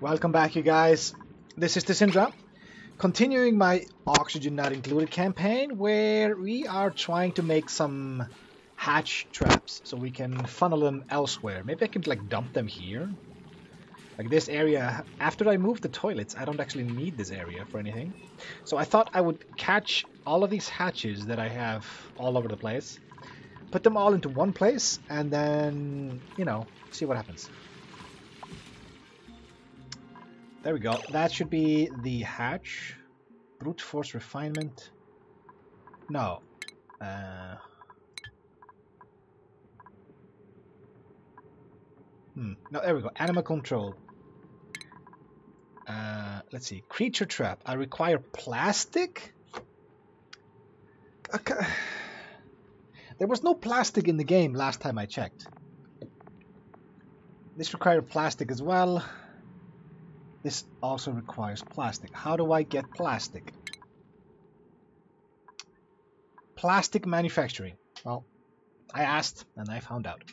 Welcome back, you guys. This is the Syndra, continuing my Oxygen Not Included campaign, where we are trying to make some hatch traps so we can funnel them elsewhere. Maybe I can like dump them here. Like this area, after I move the toilets, I don't actually need this area for anything. So I thought I would catch all of these hatches that I have all over the place, put them all into one place, and then, you know, see what happens. There we go. That should be the hatch. Brute force refinement. No. No, there we go. Animal control. Let's see. Creature trap. I require plastic? Okay. There was no plastic in the game last time I checked. This requires plastic as well. This also requires plastic. How do I get plastic? Plastic manufacturing. Well, I asked and I found out.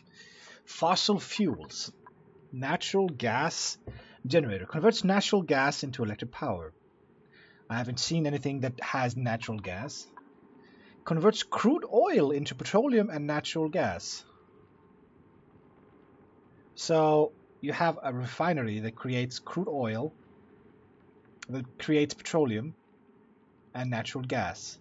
Fossil fuels. Natural gas generator. Converts natural gas into electric power. I haven't seen anything that has natural gas. Converts crude oil into petroleum and natural gas. So you have a refinery that creates crude oil, that creates petroleum and natural gas.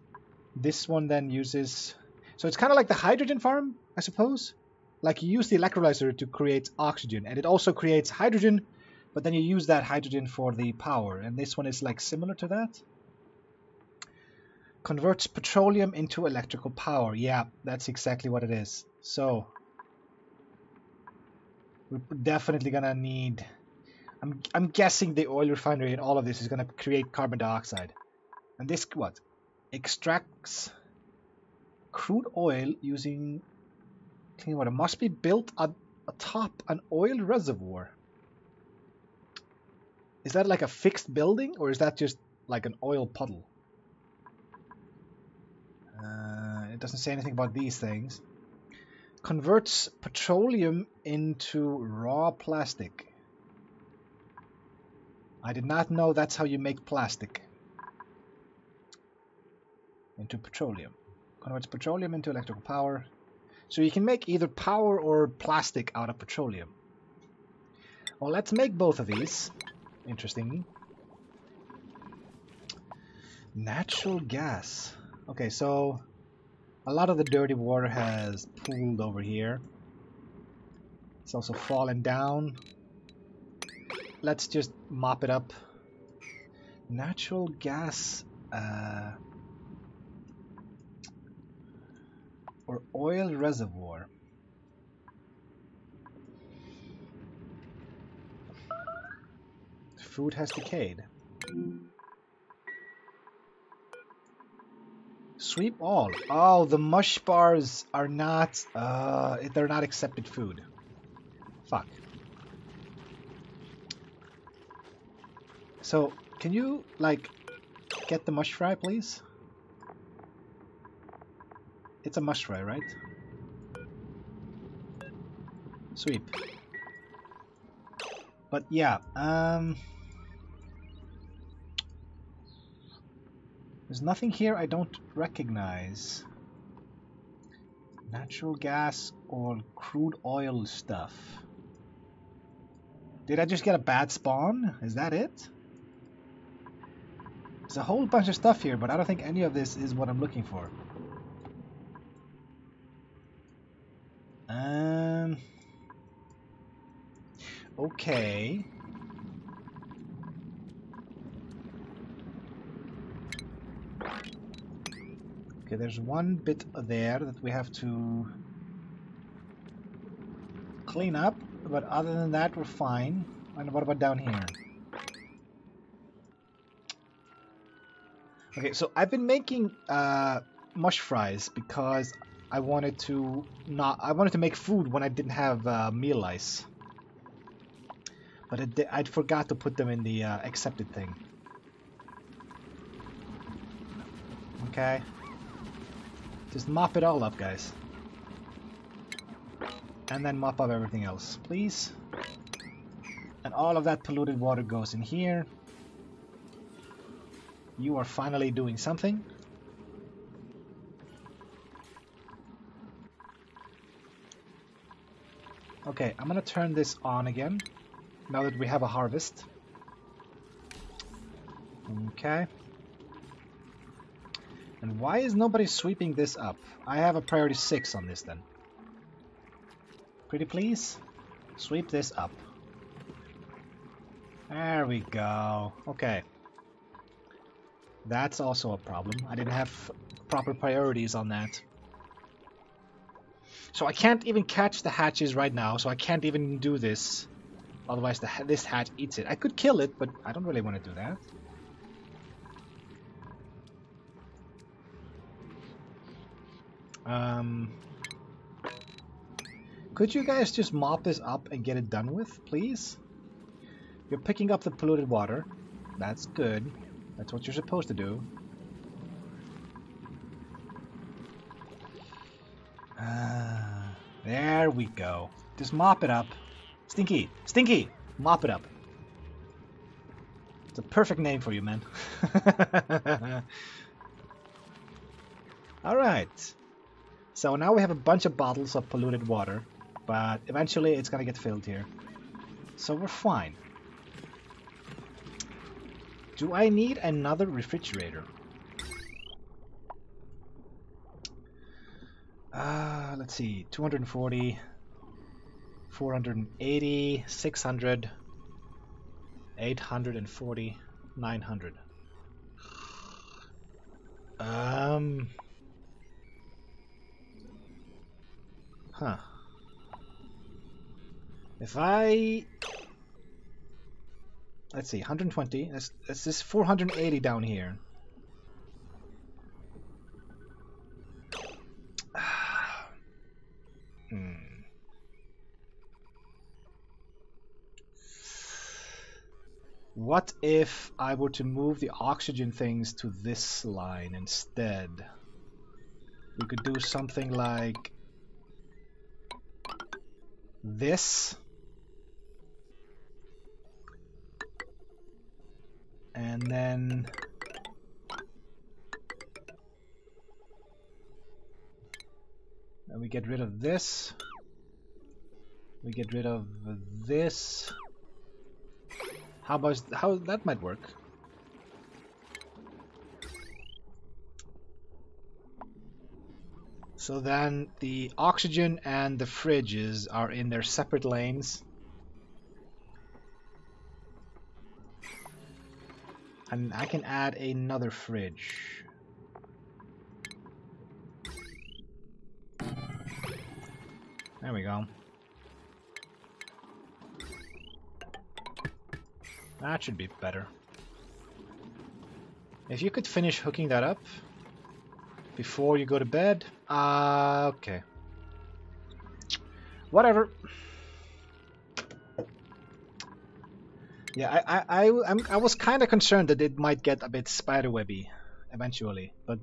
This one then uses... So it's kind of like the hydrogen farm, I suppose. Like you use the electrolyzer to create oxygen, and it also creates hydrogen, but then you use that hydrogen for the power. And this one is like similar to that. Converts petroleum into electrical power. Yeah, that's exactly what it is. So we're definitely gonna need... I'm guessing the oil refinery and all of this is gonna create carbon dioxide. And this what? Extracts crude oil using clean water. Must be built atop an oil reservoir. Is that like a fixed building, or is that just like an oil puddle? It doesn't say anything about these things. Converts petroleum into raw plastic. I did not know that's how you make plastic. Into petroleum. Converts petroleum into electrical power. So you can make either power or plastic out of petroleum. Well, let's make both of these. Interesting. Natural gas. Okay, so a lot of the dirty water has pooled over here. It's also fallen down. Let's just mop it up. Natural gas or oil reservoir. Food has decayed. Sweep all. Oh, the mush bars are not... they're not accepted food. Fuck. So, can you, like, get the mush fry, please? It's a mush fry, right? Sweep. But yeah, there's nothing here I don't recognize. Natural gas or crude oil stuff. Did I just get a bad spawn? Is that it? There's a whole bunch of stuff here, but I don't think any of this is what I'm looking for. Okay. Okay, there's one bit there that we have to clean up, but other than that, we're fine. And what about down here? Okay, so I've been making mush fries because I wanted to make food when I didn't have meal ice. But I'd forgot to put them in the accepted thing. Okay. Just mop it all up, guys. And then mop up everything else, please. And all of that polluted water goes in here. You are finally doing something. Okay, I'm gonna turn this on again, now that we have a harvest. Okay. And why is nobody sweeping this up? I have a priority 6 on this then. Pretty please? Sweep this up. There we go. Okay. That's also a problem. I didn't have proper priorities on that. So I can't even catch the hatches right now, so I can't even do this. Otherwise this hatch eats it. I could kill it, but I don't really want to do that. Could you guys just mop this up and get it done with, please? You're picking up the polluted water. That's good. That's what you're supposed to do. There we go. Just mop it up. Stinky! Stinky! Mop it up. It's a perfect name for you, man. Alright. So now we have a bunch of bottles of polluted water, but eventually it's gonna get filled here. So we're fine. Do I need another refrigerator? Let's see, 240, 480, 600, 840, 900. Huh. If I... Let's see, 120, that's this 480 down here. What if I were to move the oxygen things to this line instead? We could do something like this. And then we get rid of this. We get rid of this. How that might work? So then the oxygen and the fridges are in their separate lanes. And I can add another fridge. There we go. That should be better. If you could finish hooking that up before you go to bed. Okay. Whatever. Yeah, I was kind of concerned that it might get a bit spiderwebby eventually, but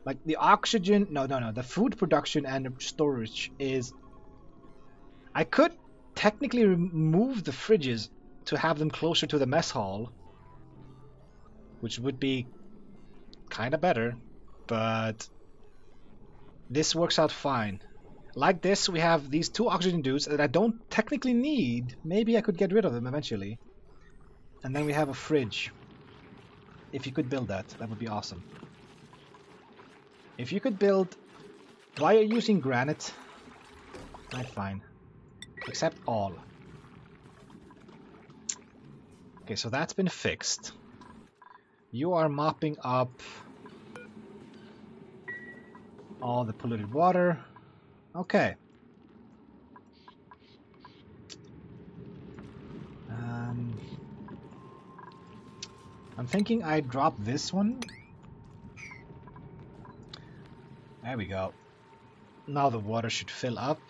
like the oxygen, no, the food production and the storage is. I could technically remove the fridges to have them closer to the mess hall, which would be kind of better, but this works out fine. Like this, we have these two oxygen dudes that I don't technically need. Maybe I could get rid of them eventually. And then we have a fridge. If you could build that, that would be awesome. If you could build... Why are you using granite? That's fine. Except all. Okay, so that's been fixed. You are mopping up all the polluted water. Okay. I'm thinking I drop this one. There we go. Now the water should fill up.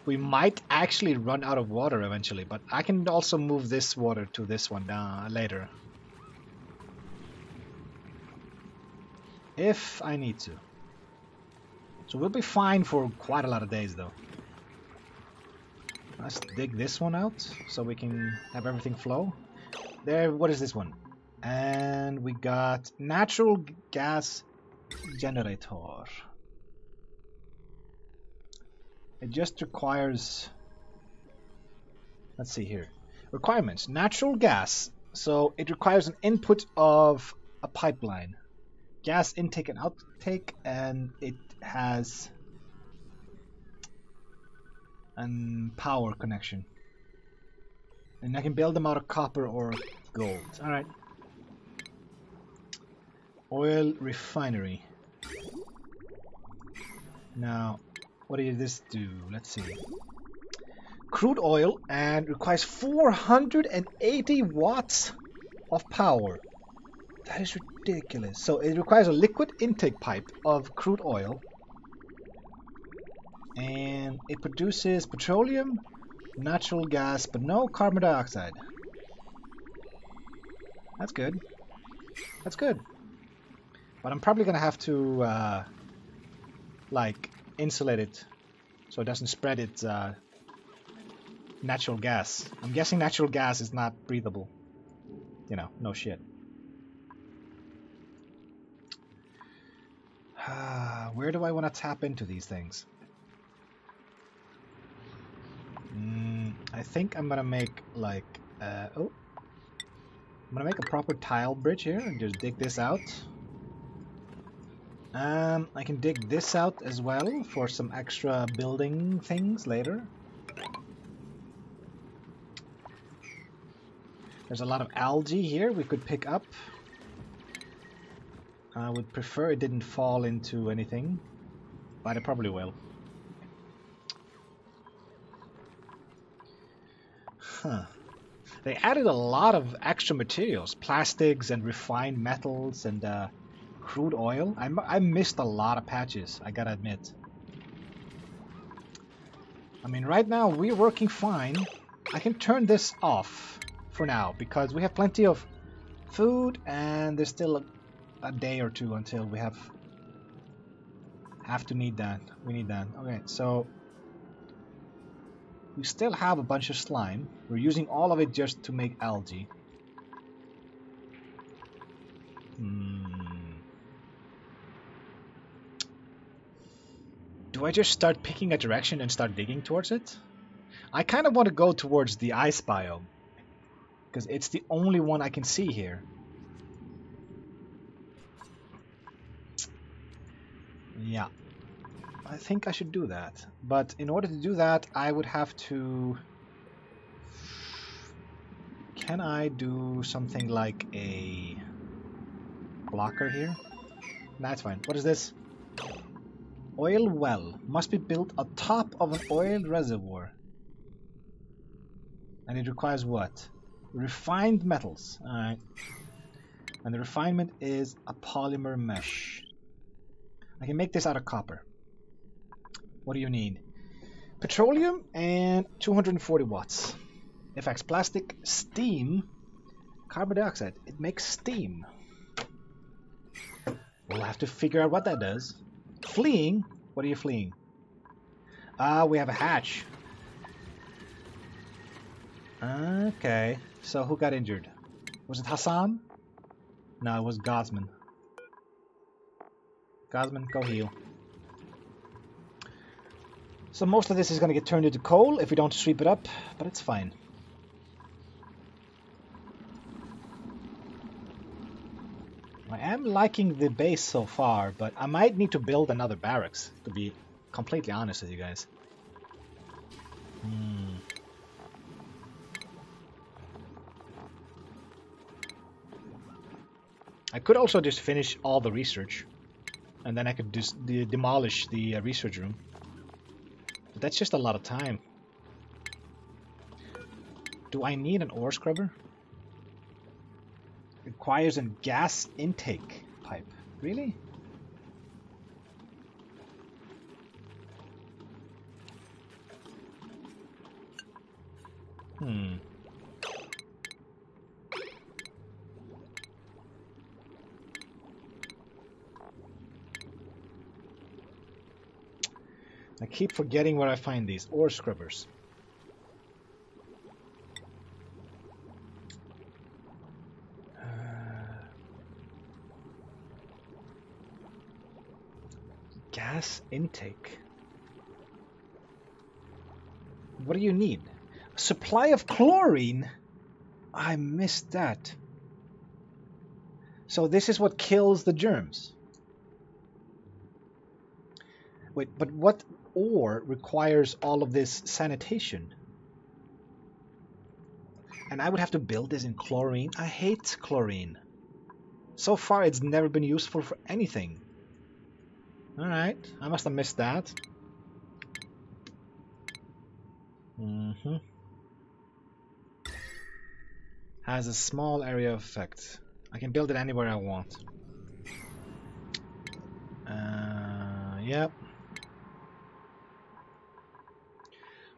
We might actually run out of water eventually, but I can also move this water to this one later. If I need to. So we'll be fine for quite a lot of days though. Let's dig this one out so we can have everything flow. There, what is this one? And we got natural gas generator. It just requires, let's see here. Requirements, natural gas. So it requires an input of a pipeline. Gas intake and outtake, and it has a power connection. And I can build them out of copper or gold. Alright. Oil refinery. Now, what does this do? Let's see. Crude oil and requires 480 watts of power. That is ridiculous. So it requires a liquid intake pipe of crude oil. And it produces petroleum, natural gas, but no carbon dioxide. That's good. That's good. But I'm probably going to have to, like, insulate it so it doesn't spread its natural gas. I'm guessing natural gas is not breathable. You know, no shit. Where do I want to tap into these things? I think I'm gonna make like I'm gonna make a proper tile bridge here and just dig this out. I can dig this out as well for some extra building things later. There's a lot of algae here we could pick up. I would prefer it didn't fall into anything, but it probably will. Huh. They added a lot of extra materials, plastics and refined metals and crude oil. I missed a lot of patches, I gotta admit. I mean, right now we're working fine. I can turn this off for now because we have plenty of food and there's still a day or two until we have to need that. We need that. Okay, so we still have a bunch of slime. We're using all of it just to make algae. Do I just start picking a direction and start digging towards it? I kind of want to go towards the ice biome because it's the only one I can see here. Yeah. I think I should do that, but in order to do that I would have to... Can I do something like a blocker here? That's fine. What is this? Oil well must be built atop of an oil reservoir. And it requires what? Refined metals. Alright. And the refinement is a polymer mesh. I can make this out of copper. What do you need? Petroleum and 240 watts. FX plastic, steam, carbon dioxide. It makes steam. We'll have to figure out what that does. Fleeing? What are you fleeing? We have a hatch. Okay. So who got injured? Was it Hassan? No, it was Gosman. Gosman, go heal. So most of this is going to get turned into coal if we don't sweep it up, but it's fine. I am liking the base so far, but I might need to build another barracks, to be completely honest with you guys. I could also just finish all the research, and then I could just demolish the research room. But that's just a lot of time. Do I need an ore scrubber? Requires a gas intake pipe. Really? I keep forgetting where I find these ore scrubbers. Gas intake. What do you need? A supply of chlorine? I missed that. So this is what kills the germs. Wait, but what ore requires all of this sanitation? And I would have to build this in chlorine? I hate chlorine. So far it's never been useful for anything. Alright, I must have missed that. Has a small area of effect. I can build it anywhere I want. Yep.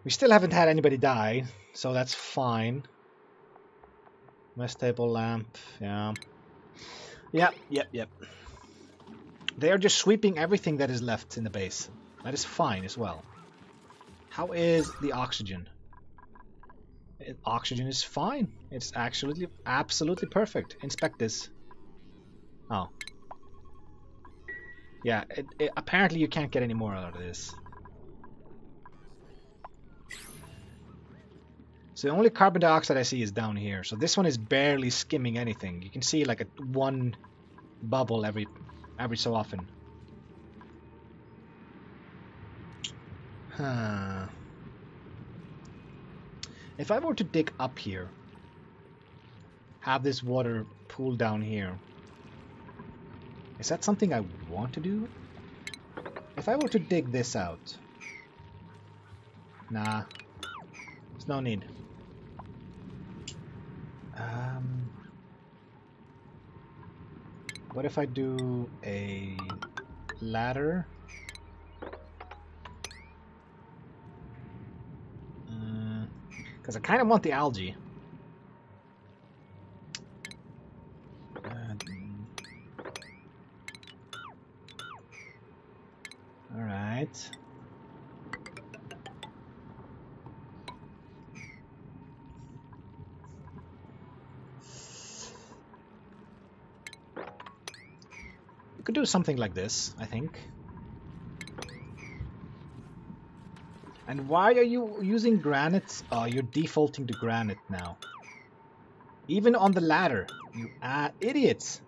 We still haven't had anybody die, so that's fine. Mess table lamp, yeah. Yep. They are just sweeping everything that is left in the base. That is fine as well. How is the oxygen? Oxygen is fine. It's actually absolutely perfect. Inspect this. Oh. Yeah, apparently you can't get any more out of this. So the only carbon dioxide I see is down here. So this one is barely skimming anything. You can see like one bubble every so often. Huh. If I were to dig up here, have this water pool down here, is that something I want to do? If I were to dig this out, nah, there's no need. What if I do a ladder? Because I kind of want the algae. Alright. We could do something like this, I think. And why are you using granite? Oh, you're defaulting to granite now. Even on the ladder, you idiots.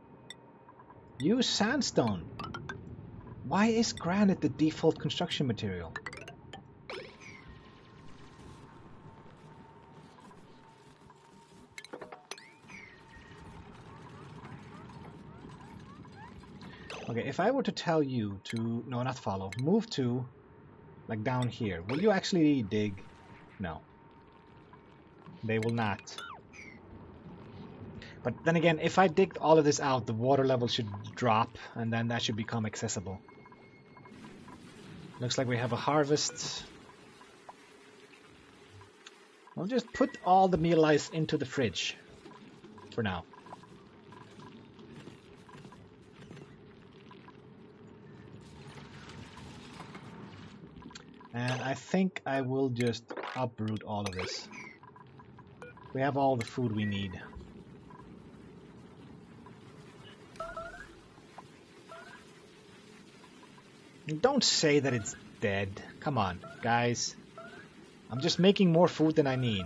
Use sandstone. Why is granite the default construction material? Okay, if I were to tell you to... No, not follow. Move to... Like down here. Will you actually dig? No. They will not. But then again, if I dig all of this out, the water level should drop, and then that should become accessible. Looks like we have a harvest. We'll just put all the meal ice into the fridge. For now. And I think I will just uproot all of this. We have all the food we need. Don't say that it's dead. Come on, guys. I'm just making more food than I need.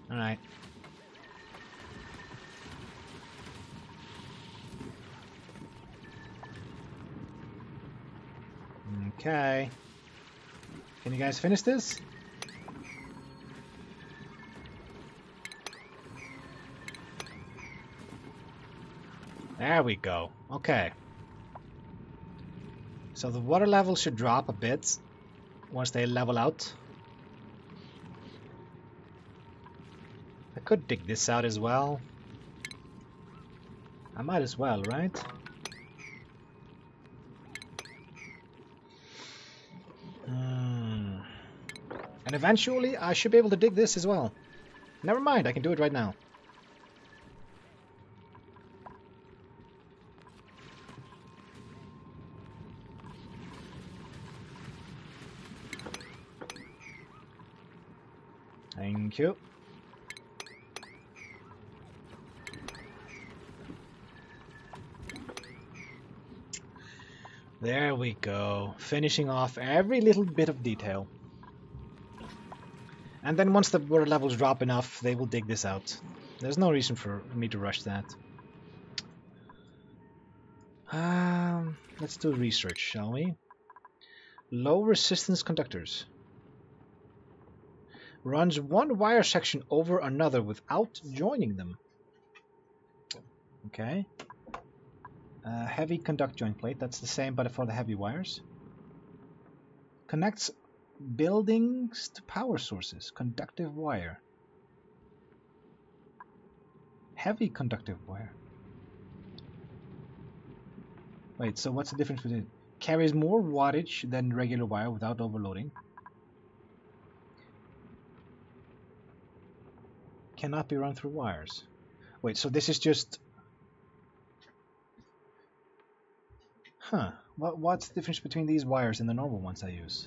Alright. Okay. Can you guys finish this? There we go. Okay. So the water level should drop a bit once they level out. I could dig this out as well. I might as well, right? And eventually I should be able to dig this as well. Never mind, I can do it right now. Thank you. There we go. Finishing off every little bit of detail. And then once the water levels drop enough, they will dig this out. There's no reason for me to rush that. Let's do research, shall we? Low resistance conductors. Runs one wire section over another without joining them. Okay. Heavy conduct joint plate. That's the same, but for the heavy wires. Connects buildings to power sources. Conductive wire. Heavy conductive wire. Wait, so what's the difference between... Carries more wattage than regular wire without overloading. Cannot be run through wires. Wait, so this is just... Huh. What's the difference between these wires and the normal ones I use?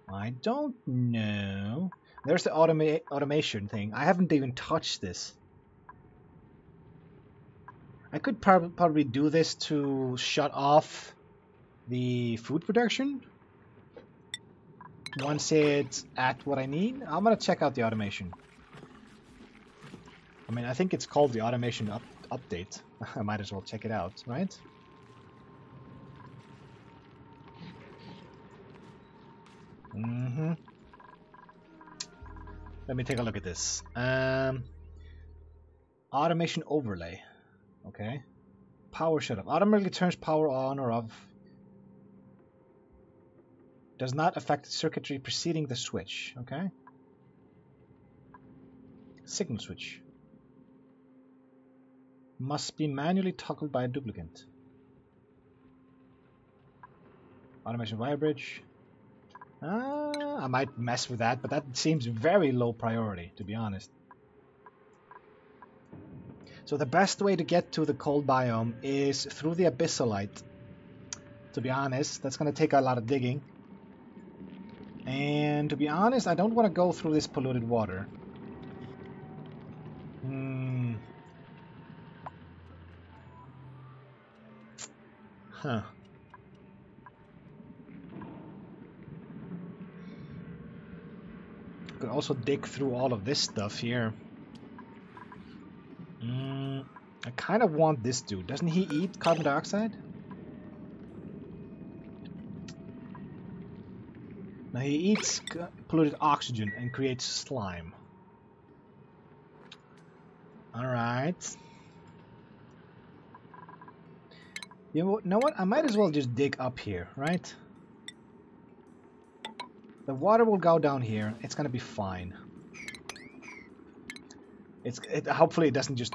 I don't know. There's the automation thing. I haven't even touched this. I could probably do this to shut off the food production once it's at what I need. I'm gonna check out the automation. I mean, I think it's called the automation update. I might as well check it out, right? Let me take a look at this. Automation overlay. Okay. Power shut off. Automatically turns power on or off. Does not affect the circuitry preceding the switch. Okay. Signal switch. Must be manually toggled by a duplicate. Automation wire bridge. I might mess with that, but that seems very low priority, to be honest. So the best way to get to the cold biome is through the abyssalite. To be honest, that's going to take a lot of digging. And to be honest, I don't want to go through this polluted water. Huh. Could also dig through all of this stuff here. I kind of want this dude. Doesn't he eat carbon dioxide? Now he eats polluted oxygen and creates slime. Alright. You know what? I might as well just dig up here, right? The water will go down here. It's gonna be fine. Hopefully it doesn't just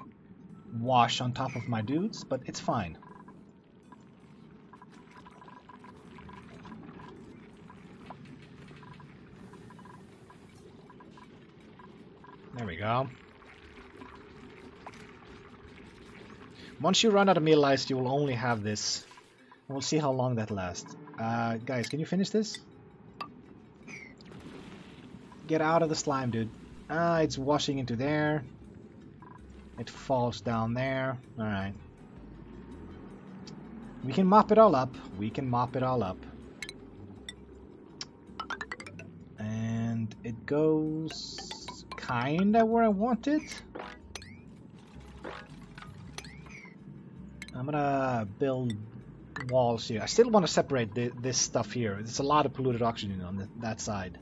wash on top of my dudes, but it's fine. There we go. Once you run out of meal ice, you will only have this. And we'll see how long that lasts. Guys, can you finish this? Get out of the slime, dude. It's washing into there. It falls down there. Alright. We can mop it all up. We can mop it all up. And it goes kinda where I want it. I'm gonna build walls here. I still want to separate this stuff here. There's a lot of polluted oxygen on that side.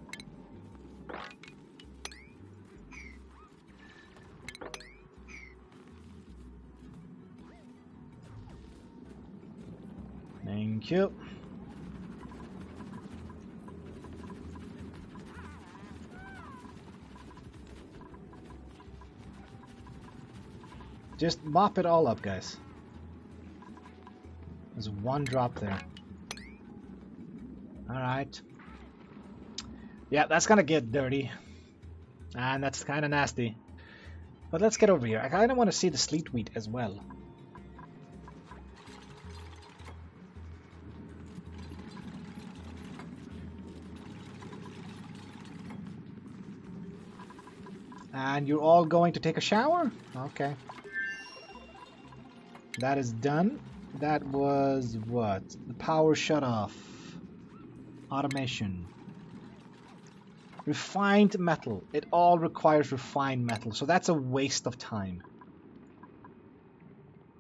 Thank you. Just mop it all up, guys. There's one drop there. Alright. Yeah, that's gonna get dirty. And that's kinda nasty. But let's get over here. I kinda want to see the sleet wheat as well. And you're all going to take a shower? Okay. That is done. That was what? The power shut off. Automation. Refined metal. It all requires refined metal, so that's a waste of time.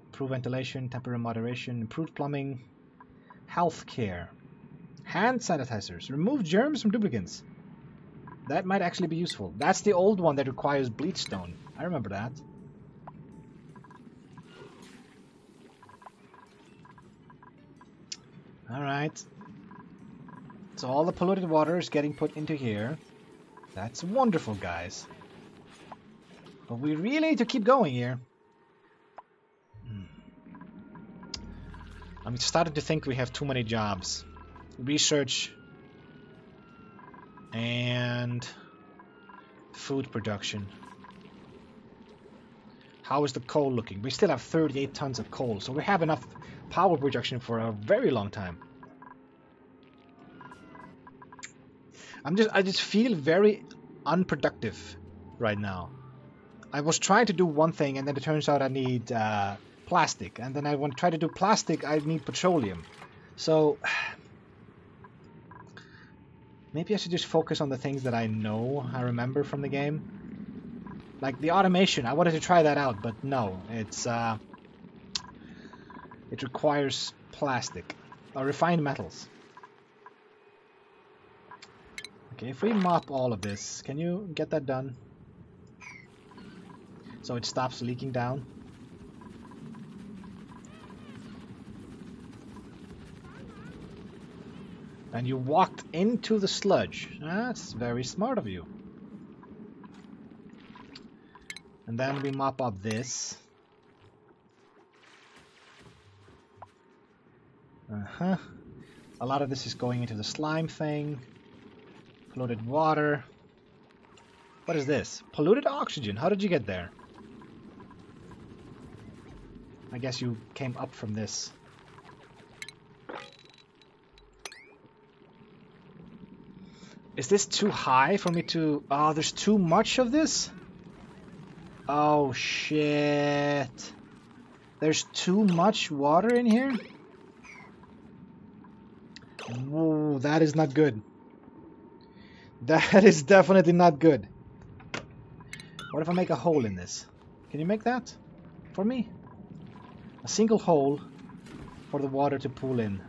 Improved ventilation, temporary moderation, improved plumbing, healthcare, hand sanitizers, remove germs from duplicants. That might actually be useful. That's the old one that requires bleachstone. I remember that. Alright. So all the polluted water is getting put into here. That's wonderful, guys. But we really need to keep going here. I'm starting to think we have too many jobs. Research and food production. How is the coal looking? We still have 38 tons of coal, so we have enough power production for a very long time. I just feel very unproductive right now. I was trying to do one thing, and then it turns out I need plastic, and then I want to try to do plastic, I need petroleum. So maybe I should just focus on the things that I know, I remember from the game. Like the automation, I wanted to try that out, but no, it requires plastic or refined metals. Okay, if we mop all of this, can you get that done? So it stops leaking down. And you walked into the sludge. That's very smart of you. And then we mop up this. A lot of this is going into the slime thing. Polluted water. What is this? Polluted oxygen. How did you get there? I guess you came up from this. Is this too high for me to... Oh, there's too much of this? Oh, shit. There's too much water in here? Whoa, that is not good. That is definitely not good. What if I make a hole in this? Can you make that for me? A single hole for the water to pool in.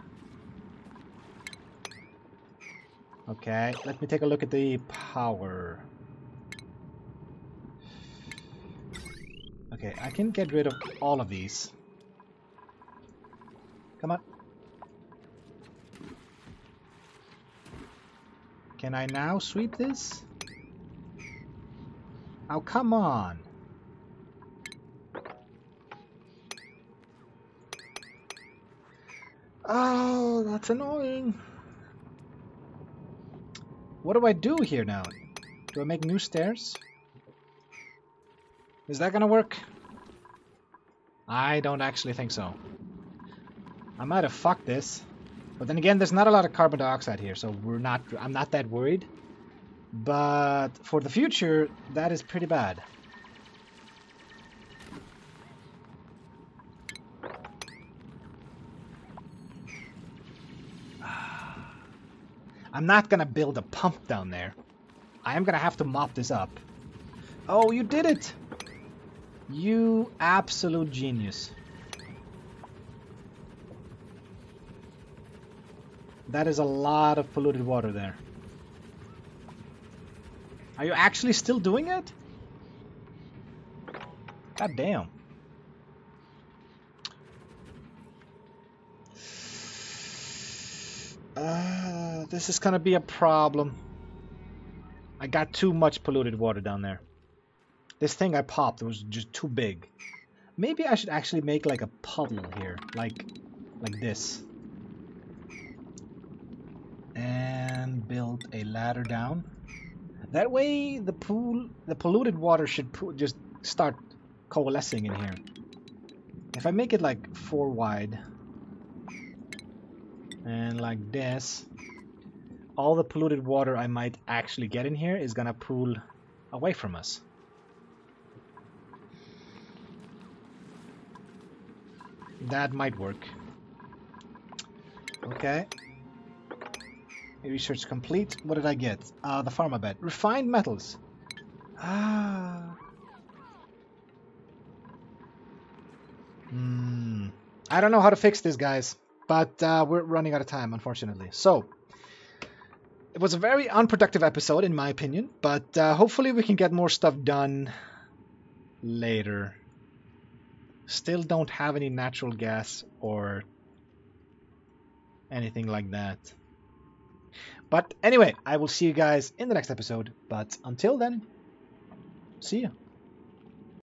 Okay, let me take a look at the power. Okay, I can get rid of all of these. Come on. Can I now sweep this? Oh, come on. Oh, that's annoying. What do I do here now? Do I make new stairs? Is that gonna work? I don't actually think so. I might have fucked this. But then again, there's not a lot of carbon dioxide here, so I'm not that worried. But for the future, that is pretty bad. I'm not gonna build a pump down there. I am gonna have to mop this up. Oh, you did it! You absolute genius. That is a lot of polluted water there. Are you actually still doing it? God damn. This is gonna be a problem. I got too much polluted water down there. This thing I popped was just too big. Maybe I should actually make like a puddle here, like this. And build a ladder down. That way the polluted water should just start coalescing in here. If I make it like 4 wide and like this, all the polluted water I might actually get in here is gonna pool away from us. That might work. Okay. Research complete. What did I get? The pharma bed. Refined metals. Ah. I don't know how to fix this, guys. But we're running out of time, unfortunately. So, it was a very unproductive episode, in my opinion. But hopefully we can get more stuff done later. Still don't have any natural gas or anything like that. But anyway, I will see you guys in the next episode. But until then, see ya.